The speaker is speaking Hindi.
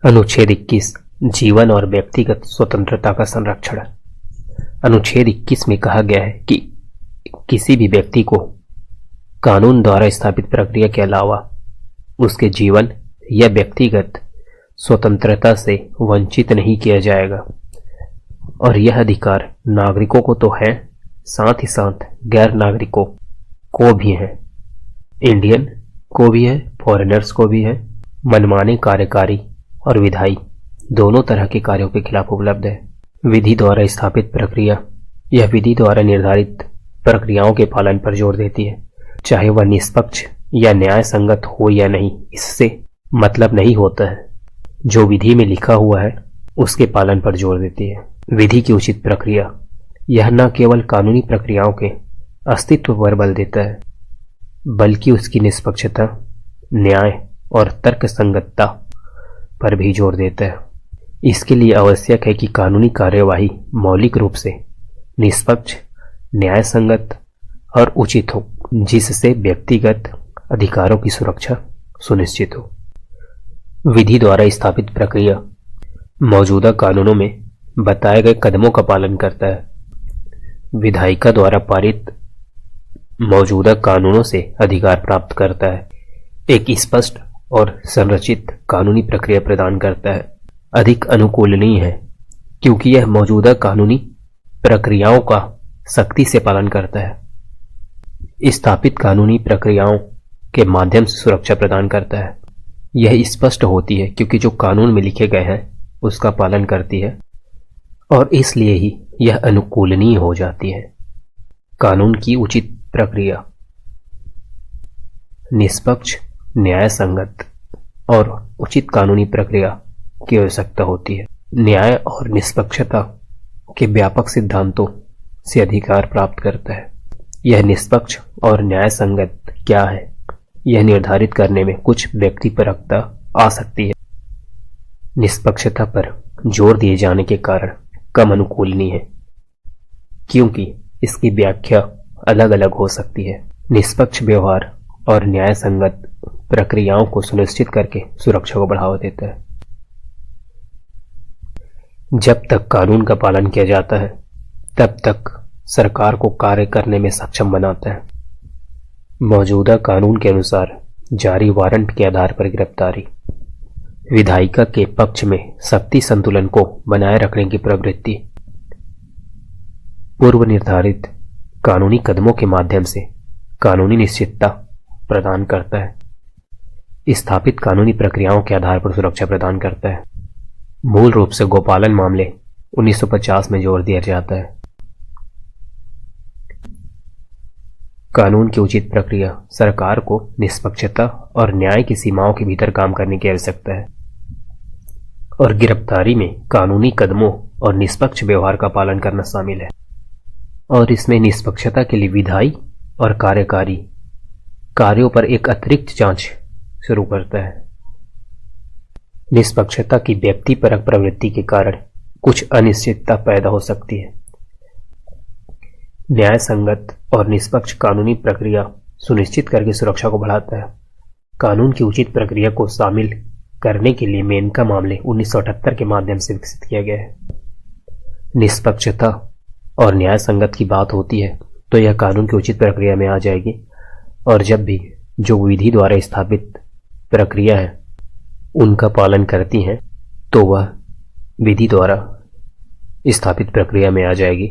अनुच्छेद 21 जीवन और व्यक्तिगत स्वतंत्रता का संरक्षण। अनुच्छेद 21 में कहा गया है कि किसी भी व्यक्ति को कानून द्वारा स्थापित प्रक्रिया के अलावा उसके जीवन या व्यक्तिगत स्वतंत्रता से वंचित नहीं किया जाएगा और यह अधिकार नागरिकों को तो है, साथ ही साथ गैर नागरिकों को भी है। इंडियन को भी है, फॉरेनर्स को भी है। मनमाने कार्यकारी और विधायी दोनों तरह के कार्यों के खिलाफ उपलब्ध है। विधि द्वारा स्थापित प्रक्रिया यह विधि द्वारा निर्धारित प्रक्रियाओं के पालन पर जोर देती है, चाहे वह निष्पक्ष या न्याय संगत हो या नहीं, इससे मतलब नहीं होता है। जो विधि में लिखा हुआ है उसके पालन पर जोर देती है। विधि की उचित प्रक्रिया यह न केवल कानूनी प्रक्रियाओं के अस्तित्व पर बल देता है, बल्कि उसकी निष्पक्षता, न्याय और तर्क संगतता पर भी जोर देता है। इसके लिए आवश्यक है कि कानूनी कार्यवाही मौलिक रूप से निष्पक्ष, न्याय संगत और उचित हो, जिससे व्यक्तिगत अधिकारों की सुरक्षा सुनिश्चित हो। विधि द्वारा स्थापित प्रक्रिया मौजूदा कानूनों में बताए गए कदमों का पालन करता है। विधायिका द्वारा पारित मौजूदा कानूनों से अधिकार प्राप्त करता है, एक स्पष्ट और संरचित कानूनी प्रक्रिया प्रदान करता है। अधिक अनुकूलनीय है क्योंकि यह मौजूदा कानूनी प्रक्रियाओं का सख्ती से पालन करता है। स्थापित कानूनी प्रक्रियाओं के माध्यम से सुरक्षा प्रदान करता है। यह स्पष्ट होती है क्योंकि जो कानून में लिखे गए हैं उसका पालन करती है और इसलिए ही यह अनुकूलनीय हो जाती है। कानून की उचित प्रक्रिया निष्पक्ष, न्याय संगत और उचित कानूनी प्रक्रिया की आवश्यकता होती है। न्याय और निष्पक्षता के व्यापक सिद्धांतों से अधिकार प्राप्त करता है। यह निष्पक्ष और न्याय संगत क्या है, यह निर्धारित करने में कुछ व्यक्तिपरकता आ सकती है। निष्पक्षता पर जोर दिए जाने के कारण कम अनुकूलनीय है क्योंकि इसकी व्याख्या अलग अलग हो सकती है। निष्पक्ष व्यवहार और न्याय संगत प्रक्रियाओं को सुनिश्चित करके सुरक्षा को बढ़ावा देता है। जब तक कानून का पालन किया जाता है तब तक सरकार को कार्य करने में सक्षम बनाता है। मौजूदा कानून के अनुसार जारी वारंट के आधार पर गिरफ्तारी, विधायिका के पक्ष में शक्ति संतुलन को बनाए रखने की प्रवृत्ति, पूर्व निर्धारित कानूनी कदमों के माध्यम से कानूनी निश्चितता प्रदान करता है। स्थापित कानूनी प्रक्रियाओं के आधार पर सुरक्षा प्रदान करता है। मूल रूप से गोपालन मामले 1950 में जोर दिया जाता है। कानून की उचित प्रक्रिया सरकार को निष्पक्षता और न्याय की सीमाओं के भीतर काम करने की आवश्यकता है और गिरफ्तारी में कानूनी कदमों और निष्पक्ष व्यवहार का पालन करना शामिल है और इसमें निष्पक्षता के लिए विधायी और कार्यकारी कार्यों पर एक अतिरिक्त जांच शुरू करता है। निष्पक्षता की व्यक्तिपरक प्रवृत्ति के कारण कुछ अनिश्चितता पैदा हो सकती है। न्याय संगत और निष्पक्ष कानूनी प्रक्रिया सुनिश्चित करके सुरक्षा को बढ़ाता है। कानून की उचित प्रक्रिया को शामिल करने के लिए मेनका मामले 1978 के माध्यम से विकसित किया गया है। निष्पक्षता और न्याय संगत की बात होती है तो यह कानून की उचित प्रक्रिया में आ जाएगी और जब भी जो विधि द्वारा स्थापित प्रक्रिया है उनका पालन करती हैं तो वह विधि द्वारा स्थापित प्रक्रिया में आ जाएगी।